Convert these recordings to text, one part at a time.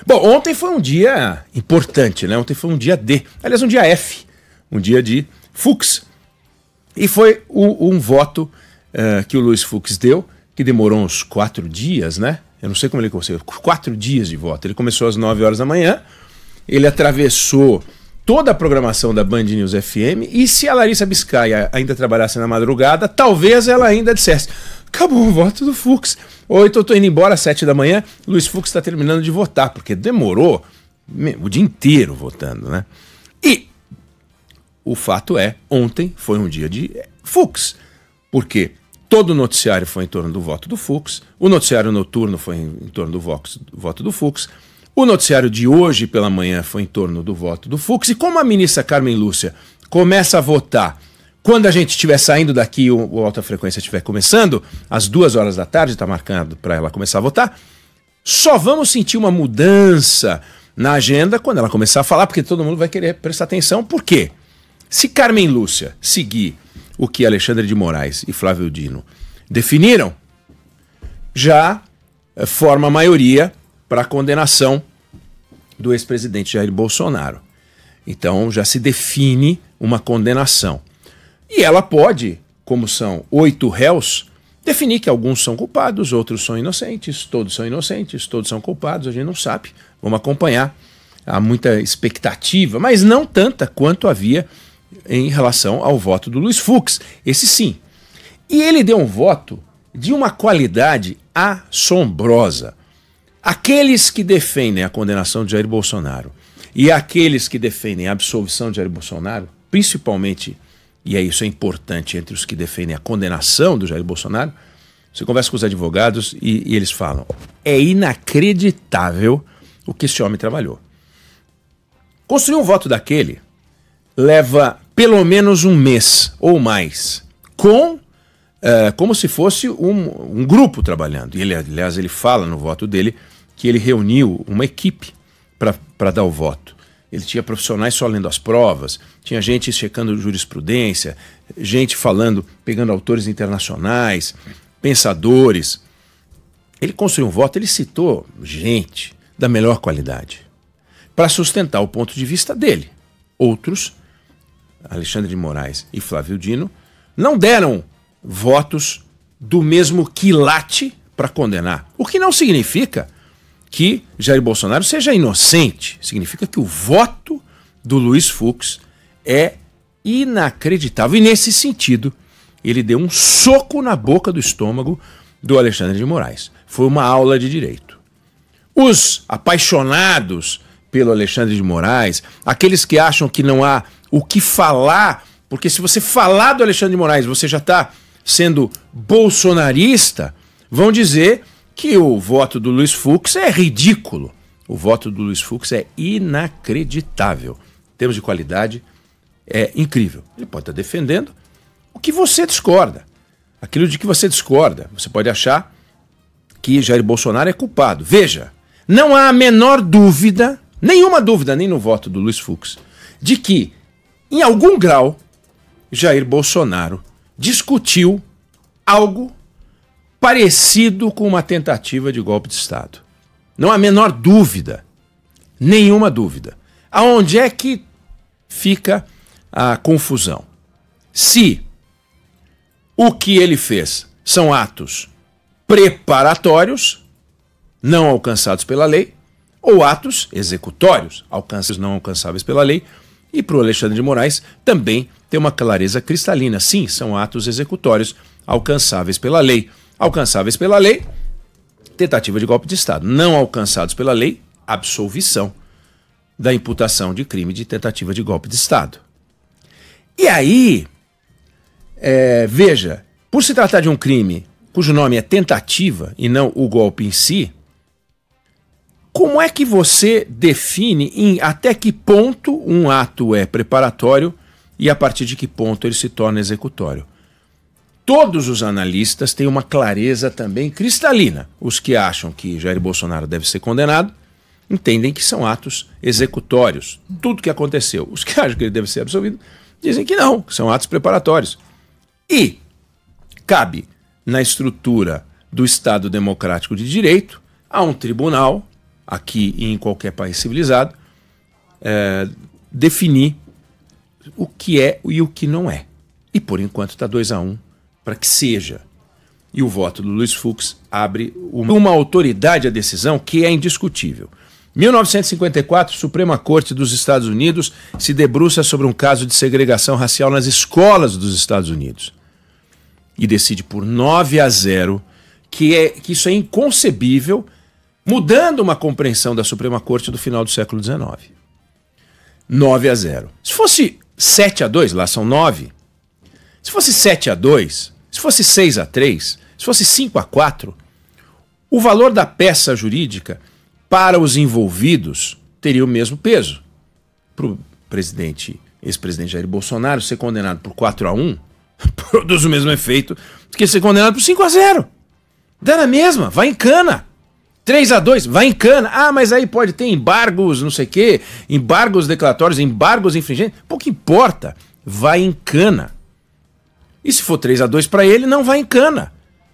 Bom, ontem foi um dia importante, né? Ontem foi um dia D, aliás, um dia F, um dia de Fux. E foi um voto que o Luiz Fux deu, que demorou uns 4 dias, né? Eu não sei como ele conseguiu, 4 dias de voto. Ele começou às 9 horas da manhã, ele atravessou toda a programação da Band News FM, e se a Larissa Biscaia ainda trabalhasse na madrugada, talvez ela ainda dissesse: acabou o voto do Fux. Ou então eu tô indo embora às 7 da manhã, Luiz Fux está terminando de votar, porque demorou o dia inteiro votando, né? E o fato é, ontem foi um dia de Fux, porque todo o noticiário foi em torno do voto do Fux, o noticiário noturno foi em torno do voto do Fux, o noticiário de hoje pela manhã foi em torno do voto do Fux, e como a ministra Carmen Lúcia começa a votar quando a gente estiver saindo daqui, o Alta Frequência estiver começando, às 2 horas da tarde, está marcado para ela começar a votar, só vamos sentir uma mudança na agenda quando ela começar a falar, porque todo mundo vai querer prestar atenção. Por quê? Se Carmen Lúcia seguir o que Alexandre de Moraes e Flávio Dino definiram, já forma a maioria para a condenação do ex-presidente Jair Bolsonaro. Então já se define uma condenação. E ela pode, como são 8 réus, definir que alguns são culpados, outros são inocentes, todos são culpados, a gente não sabe. Vamos acompanhar. Há muita expectativa, mas não tanta quanto havia em relação ao voto do Luiz Fux. Esse sim. E ele deu um voto de uma qualidade assombrosa. Aqueles que defendem a condenação de Jair Bolsonaro e aqueles que defendem a absolvição de Jair Bolsonaro, principalmente, e isso é importante, entre os que defendem a condenação do Jair Bolsonaro, você conversa com os advogados e eles falam: é inacreditável o que esse homem trabalhou. Construir um voto daquele leva pelo menos um mês ou mais, como se fosse um grupo trabalhando. E ele, aliás, ele fala no voto dele que ele reuniu uma equipe para dar o voto. Ele tinha profissionais só lendo as provas, tinha gente checando jurisprudência, gente falando, pegando autores internacionais, pensadores. Ele construiu um voto, ele citou gente da melhor qualidade para sustentar o ponto de vista dele. Outros, Alexandre de Moraes e Flávio Dino, não deram votos do mesmo quilate para condenar. O que não significa que Jair Bolsonaro seja inocente. Significa que o voto do Luiz Fux é inacreditável. E nesse sentido, ele deu um soco na boca do estômago do Alexandre de Moraes. Foi uma aula de direito. Os apaixonados pelo Alexandre de Moraes, aqueles que acham que não há o que falar, porque se você falar do Alexandre de Moraes, você já está sendo bolsonarista, vão dizer que o voto do Luiz Fux é ridículo. O voto do Luiz Fux é inacreditável. Em termos de qualidade, é incrível. Ele pode estar defendendo o que você discorda. Aquilo de que você discorda. Você pode achar que Jair Bolsonaro é culpado. Veja, não há a menor dúvida, nenhuma dúvida, nem no voto do Luiz Fux, de que, em algum grau, Jair Bolsonaro discutiu algo parecido com uma tentativa de golpe de Estado. Não há a menor dúvida, nenhuma dúvida. Aonde é que fica a confusão? Se o que ele fez são atos preparatórios, não alcançados pela lei, ou atos executórios, não alcançáveis pela lei, e para o Alexandre de Moraes também tem uma clareza cristalina. Sim, são atos executórios alcançáveis pela lei. Alcançáveis pela lei, tentativa de golpe de Estado. Não alcançados pela lei, absolvição da imputação de crime de tentativa de golpe de Estado. E aí, veja, por se tratar de um crime cujo nome é tentativa e não o golpe em si, como é que você define em até que ponto um ato é preparatório e a partir de que ponto ele se torna executório? Todos os analistas têm uma clareza também cristalina. Os que acham que Jair Bolsonaro deve ser condenado entendem que são atos executórios. Tudo que aconteceu. Os que acham que ele deve ser absolvido dizem que não, que são atos preparatórios. E cabe na estrutura do Estado Democrático de Direito a um tribunal aqui e em qualquer país civilizado, definir o que é e o que não é. E por enquanto está 2-1 para que seja. E o voto do Luiz Fux abre uma autoridade à decisão que é indiscutível. 1954, Suprema Corte dos Estados Unidos se debruça sobre um caso de segregação racial nas escolas dos Estados Unidos. E decide por 9-0 que isso é inconcebível, mudando uma compreensão da Suprema Corte do final do século XIX. 9-0. Se fosse 7-2, lá são 9. Se fosse 7-2, se fosse 6-3, se fosse 5-4, o valor da peça jurídica para os envolvidos teria o mesmo peso. Para o ex-presidente Jair Bolsonaro ser condenado por 4-1 produz o mesmo efeito do que ser condenado por 5-0. Dá na mesma, vai em cana. 3-2, vai em cana. Ah, mas aí pode ter embargos, não sei o quê, embargos declaratórios, embargos infringentes. Pouco importa, vai em cana. E se for 3-2 para ele, não vai em cana.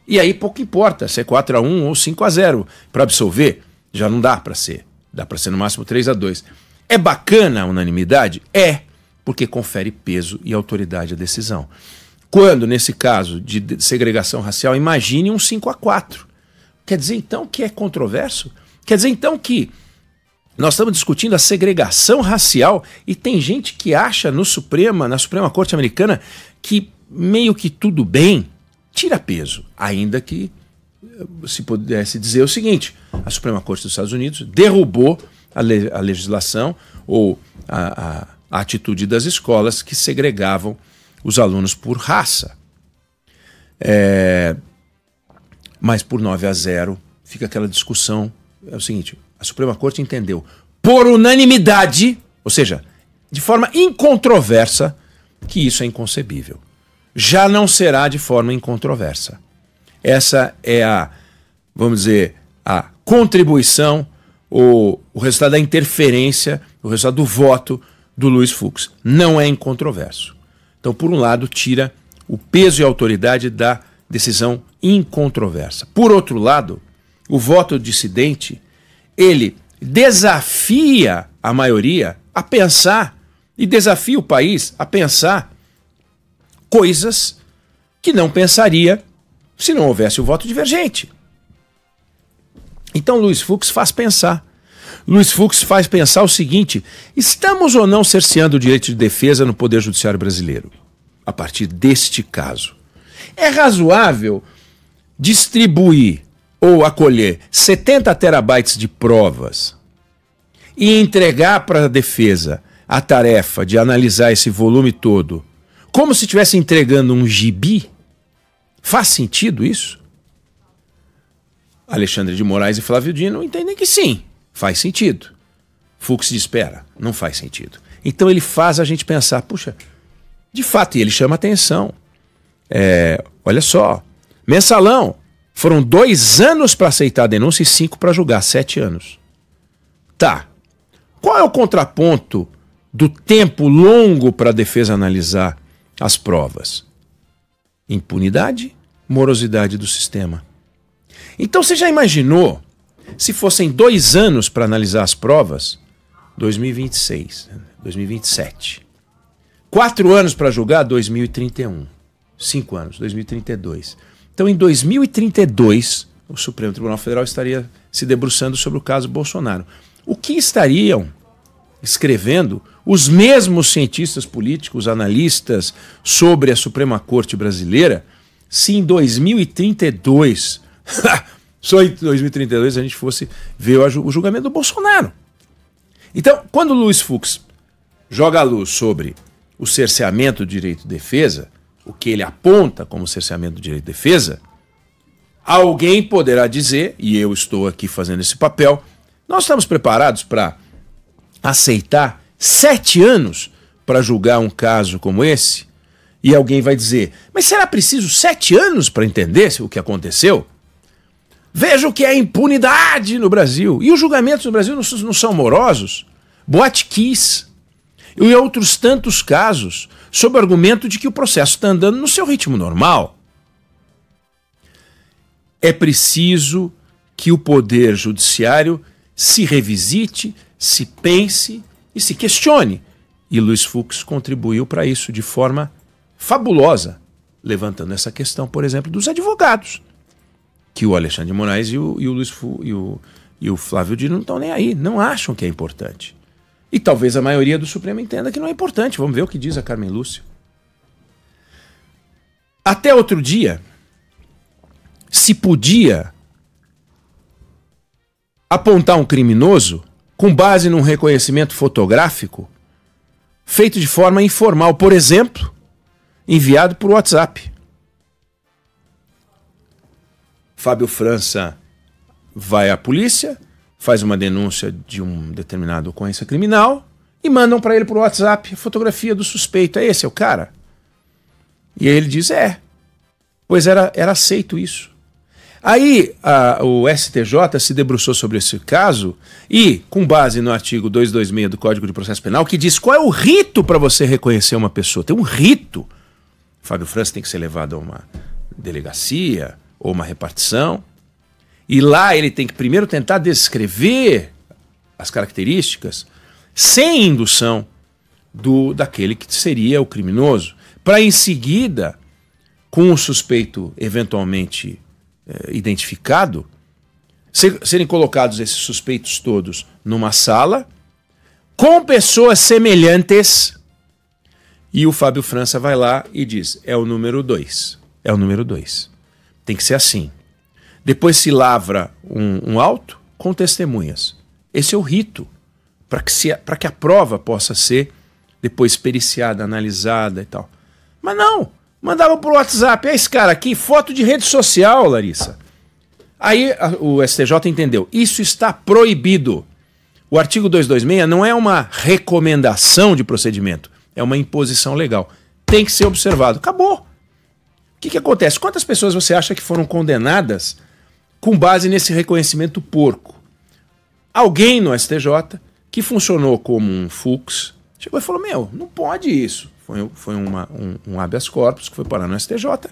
E aí pouco importa se é 4-1 ou 5-0 para absolver. Já não dá para ser. Dá para ser no máximo 3-2. É bacana a unanimidade? É, porque confere peso e autoridade à decisão. Quando, nesse caso de segregação racial, imagine um 5-4. Quer dizer, então, que é controverso? Quer dizer, então, que nós estamos discutindo a segregação racial e tem gente que acha na Suprema Corte Americana, que meio que tudo bem, tira peso. Ainda que se pudesse dizer o seguinte: a Suprema Corte dos Estados Unidos derrubou a legislação ou a atitude das escolas que segregavam os alunos por raça. Mas por 9-0 fica aquela discussão. É o seguinte: a Suprema Corte entendeu por unanimidade, ou seja, de forma incontroversa, que isso é inconcebível. Já não será de forma incontroversa. Essa é vamos dizer, a contribuição, o resultado da interferência, o resultado do voto do Luiz Fux. Não é incontroverso. Então, por um lado, tira o peso e a autoridade da decisão incontroversa. Por outro lado, o voto dissidente, ele desafia a maioria a pensar e desafia o país a pensar coisas que não pensaria se não houvesse o voto divergente. Então Luiz Fux faz pensar. Luiz Fux faz pensar o seguinte: estamos ou não cerceando o direito de defesa no Poder Judiciário brasileiro? A partir deste caso. É razoável distribuir ou acolher 70 terabytes de provas e entregar para a defesa a tarefa de analisar esse volume todo como se estivesse entregando um gibi? Faz sentido isso? Alexandre de Moraes e Flávio Dino entendem que sim, faz sentido. Fux diz: espera, não faz sentido. Então ele faz a gente pensar, puxa, de fato, e ele chama atenção. Olha só, Mensalão, foram 2 anos para aceitar a denúncia e 5 para julgar, 7 anos. Tá, qual é o contraponto do tempo longo para a defesa analisar as provas? Impunidade, morosidade do sistema. Então você já imaginou se fossem 2 anos para analisar as provas? 2026, 2027. 4 anos para julgar? 2031. 5 anos, 2032. Então em 2032 o Supremo Tribunal Federal estaria se debruçando sobre o caso Bolsonaro. O que estariam escrevendo os mesmos cientistas políticos, analistas sobre a Suprema Corte brasileira, se em 2032, só em 2032 a gente fosse ver o julgamento do Bolsonaro? Então, quando o Luiz Fux joga a luz sobre o cerceamento do direito de defesa, o que ele aponta como cerceamento do direito de defesa, alguém poderá dizer, e eu estou aqui fazendo esse papel, nós estamos preparados para aceitar 7 anos para julgar um caso como esse? E alguém vai dizer, mas será preciso 7 anos para entender o que aconteceu? Veja o que é impunidade no Brasil. E os julgamentos no Brasil não são morosos? Boate Kiss e outros tantos casos, sob o argumento de que o processo está andando no seu ritmo normal. É preciso que o Poder Judiciário se revisite, se pense e se questione. E Luiz Fux contribuiu para isso de forma fabulosa, levantando essa questão, por exemplo, dos advogados, que o Alexandre de Moraes e o Flávio Dino não estão nem aí, não acham que é importante. E talvez a maioria do Supremo entenda que não é importante. Vamos ver o que diz a Carmen Lúcia. Até outro dia, se podia apontar um criminoso com base num reconhecimento fotográfico feito de forma informal, por exemplo, enviado por WhatsApp. Fábio França vai à polícia, faz uma denúncia de uma determinada ocorrência criminal e mandam para ele por WhatsApp a fotografia do suspeito. É esse, é o cara? E aí ele diz, pois era aceito isso. Aí o STJ se debruçou sobre esse caso e, com base no artigo 226 do Código de Processo Penal, que diz qual é o rito para você reconhecer uma pessoa. Tem um rito. Fábio França tem que ser levado a uma delegacia ou uma repartição. E lá ele tem que primeiro tentar descrever as características sem indução daquele que seria o criminoso, para em seguida, com o suspeito eventualmente identificado, serem colocados esses suspeitos todos numa sala com pessoas semelhantes e o Fábio França vai lá e diz, é o número 2. É o número 2. Tem que ser assim. Depois se lavra um auto com testemunhas. Esse é o rito, para que a prova possa ser depois periciada, analisada e tal. Mas não, mandava por WhatsApp. Esse cara aqui, foto de rede social, Larissa. Aí o STJ entendeu, isso está proibido. O artigo 226 não é uma recomendação de procedimento, é uma imposição legal. Tem que ser observado. Acabou. O que acontece? Quantas pessoas você acha que foram condenadas com base nesse reconhecimento porco? Alguém no STJ que funcionou como um Fux chegou e falou, não pode isso. Foi um habeas corpus que foi parar no STJ.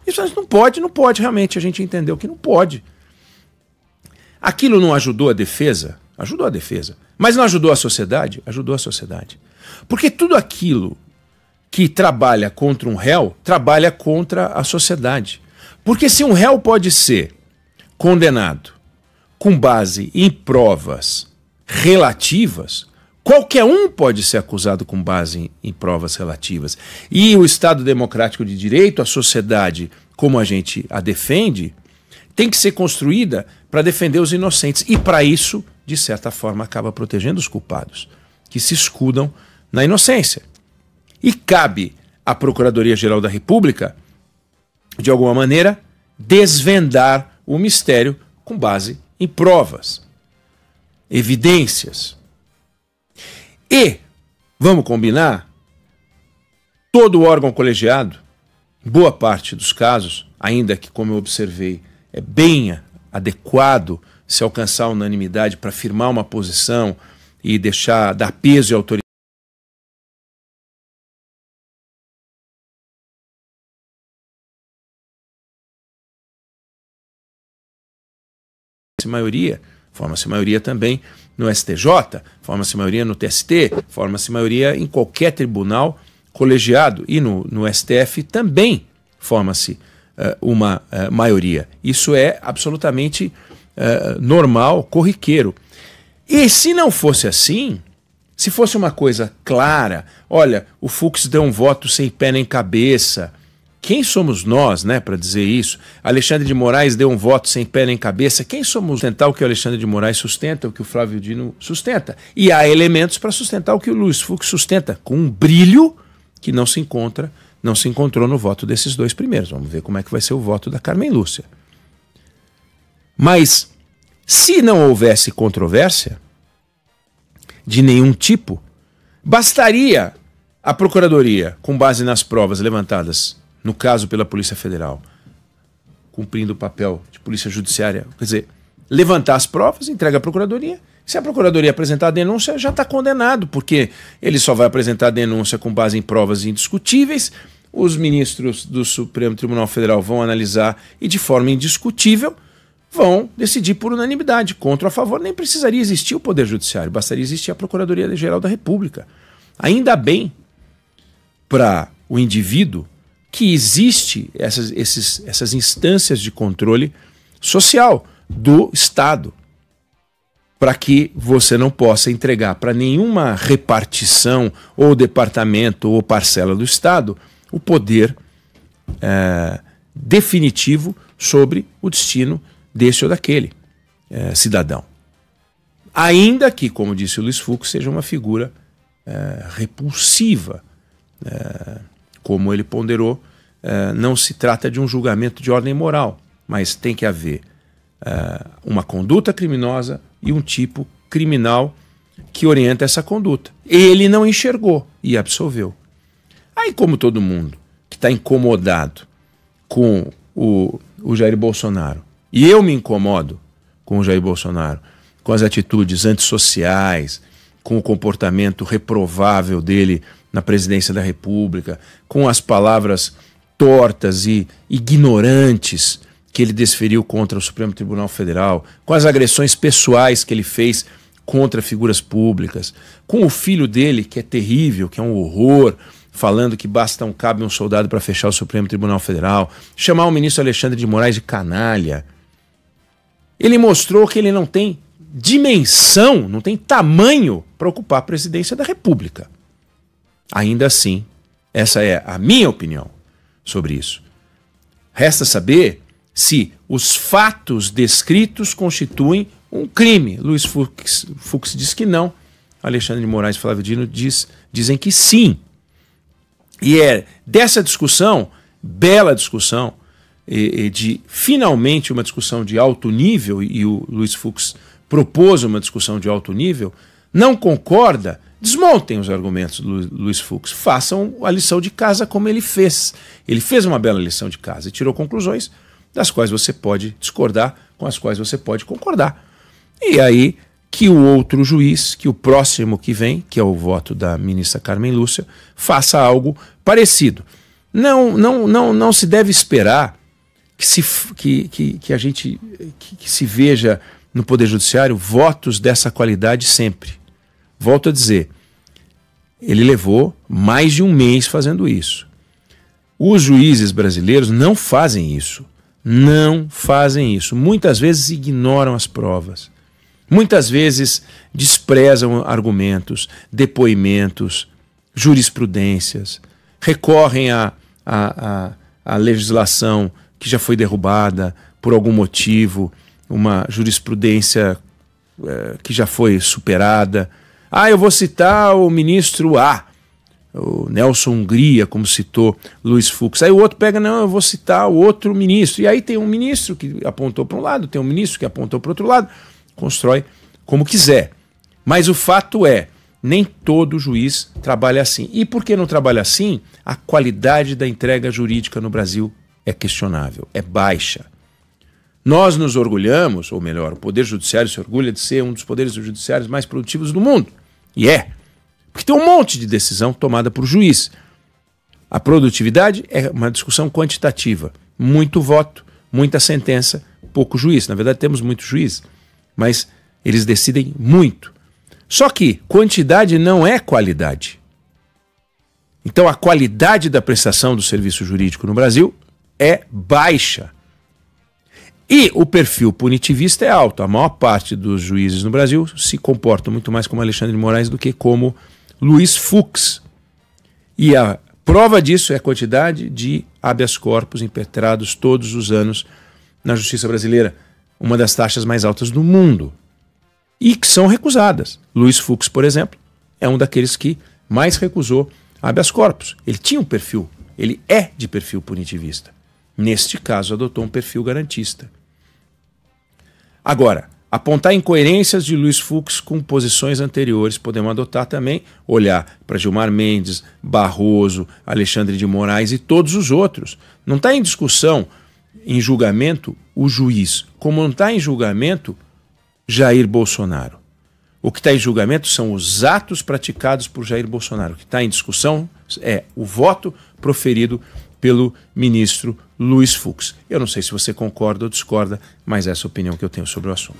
Isso não pode realmente, a gente entendeu que não pode. Aquilo não ajudou a defesa? Ajudou a defesa. Mas não ajudou a sociedade? Ajudou a sociedade. Porque tudo aquilo que trabalha contra um réu, trabalha contra a sociedade. Porque se um réu pode ser condenado com base em provas relativas, qualquer um pode ser acusado com base em provas relativas. E o Estado Democrático de Direito, a sociedade, como a gente a defende, tem que ser construída para defender os inocentes. E para isso, de certa forma, acaba protegendo os culpados, que se escudam na inocência. E cabe à Procuradoria-Geral da República, de alguma maneira, desvendar o mistério com base em provas, evidências. E, vamos combinar, todo órgão colegiado, boa parte dos casos, ainda que, como eu observei, é bem adequado se alcançar a unanimidade para firmar uma posição e dar peso e autoridade. Maioria, forma-se maioria também no STJ, forma-se maioria no TST, forma-se maioria em qualquer tribunal colegiado e no STF também forma-se uma maioria. Isso é absolutamente normal, corriqueiro. E se não fosse assim, se fosse uma coisa clara, olha, o Fux deu um voto sem pé nem cabeça. Quem somos nós, né, para dizer isso? Alexandre de Moraes deu um voto sem pé nem cabeça. Quem somos sustentar o que o Alexandre de Moraes sustenta, o que o Flávio Dino sustenta? E há elementos para sustentar o que o Luiz Fux sustenta, com um brilho que não se encontrou no voto desses dois primeiros. Vamos ver como é que vai ser o voto da Carmen Lúcia. Mas, se não houvesse controvérsia de nenhum tipo, bastaria a Procuradoria, com base nas provas levantadas no caso pela Polícia Federal, cumprindo o papel de polícia judiciária, quer dizer, levantar as provas, entrega à Procuradoria. Se a Procuradoria apresentar a denúncia, já está condenado, porque ele só vai apresentar a denúncia com base em provas indiscutíveis, os ministros do Supremo Tribunal Federal vão analisar e de forma indiscutível vão decidir por unanimidade, contra ou a favor. Nem precisaria existir o Poder Judiciário, bastaria existir a Procuradoria-Geral da República. Ainda bem para o indivíduo que existe essas instâncias de controle social do Estado, para que você não possa entregar para nenhuma repartição ou departamento ou parcela do Estado o poder definitivo sobre o destino desse ou daquele cidadão. Ainda que, como disse o Luiz Fux, seja uma figura repulsiva, como ele ponderou, não se trata de um julgamento de ordem moral, mas tem que haver uma conduta criminosa e um tipo criminal que orienta essa conduta. Ele não enxergou e absolveu. Aí, como todo mundo que está incomodado com o Jair Bolsonaro, e eu me incomodo com o Jair Bolsonaro, com as atitudes antissociais, com o comportamento reprovável dele na presidência da República, com as palavras tortas e ignorantes que ele desferiu contra o Supremo Tribunal Federal, com as agressões pessoais que ele fez contra figuras públicas, com o filho dele, que é terrível, que é um horror, falando que basta um cabo e um soldado para fechar o Supremo Tribunal Federal, chamar o ministro Alexandre de Moraes de canalha. Ele mostrou que ele não tem dimensão, não tem tamanho para ocupar a presidência da República. Ainda assim, essa é a minha opinião sobre isso. Resta saber se os fatos descritos constituem um crime. Luiz Fux diz que não. Alexandre de Moraes e Flávio Dino dizem que sim. E é dessa discussão, bela discussão, de finalmente uma discussão de alto nível, e o Luiz Fux propôs uma discussão de alto nível, não concorda, desmontem os argumentos do Luiz Fux, façam a lição de casa como ele fez. Ele fez uma bela lição de casa e tirou conclusões das quais você pode discordar, com as quais você pode concordar. E aí que o outro juiz, que o próximo que vem, que é o voto da ministra Carmen Lúcia, faça algo parecido. Não se deve esperar que a gente se veja no Poder Judiciário votos dessa qualidade sempre. Volto a dizer, ele levou mais de um mês fazendo isso. Os juízes brasileiros não fazem isso. Não fazem isso. Muitas vezes ignoram as provas. Muitas vezes desprezam argumentos, depoimentos, jurisprudências, recorrem à legislação que já foi derrubada por algum motivo, uma jurisprudência que já foi superada. Eu vou citar o ministro A, o Nelson Hungria, como citou Luiz Fux. Aí o outro pega, não, eu vou citar o outro ministro. E aí tem um ministro que apontou para um lado, tem um ministro que apontou para o outro lado, constrói como quiser. Mas o fato é, nem todo juiz trabalha assim. E por que não trabalha assim? A qualidade da entrega jurídica no Brasil é questionável, é baixa. Nós nos orgulhamos, ou melhor, o Poder Judiciário se orgulha de ser um dos poderes judiciários mais produtivos do mundo. E é. Porque tem um monte de decisão tomada por juiz. A produtividade é uma discussão quantitativa. Muito voto, muita sentença, pouco juiz. Na verdade, temos muito juiz, mas eles decidem muito. Só que quantidade não é qualidade. Então, a qualidade da prestação do serviço jurídico no Brasil é baixa. E o perfil punitivista é alto. A maior parte dos juízes no Brasil se comportam muito mais como Alexandre de Moraes do que como Luiz Fux. E a prova disso é a quantidade de habeas corpus impetrados todos os anos na justiça brasileira, uma das taxas mais altas do mundo, e que são recusadas. Luiz Fux, por exemplo, é um daqueles que mais recusou habeas corpus. Ele tinha um perfil, ele é de perfil punitivista. Neste caso, adotou um perfil garantista. Agora, apontar incoerências de Luiz Fux com posições anteriores, podemos adotar também, olhar para Gilmar Mendes, Barroso, Alexandre de Moraes e todos os outros. Não está em discussão, em julgamento, o juiz, como não está em julgamento Jair Bolsonaro. O que está em julgamento são os atos praticados por Jair Bolsonaro. O que está em discussão é o voto proferido pelo ministro Luiz Fux. Eu não sei se você concorda ou discorda, mas essa é a opinião que eu tenho sobre o assunto.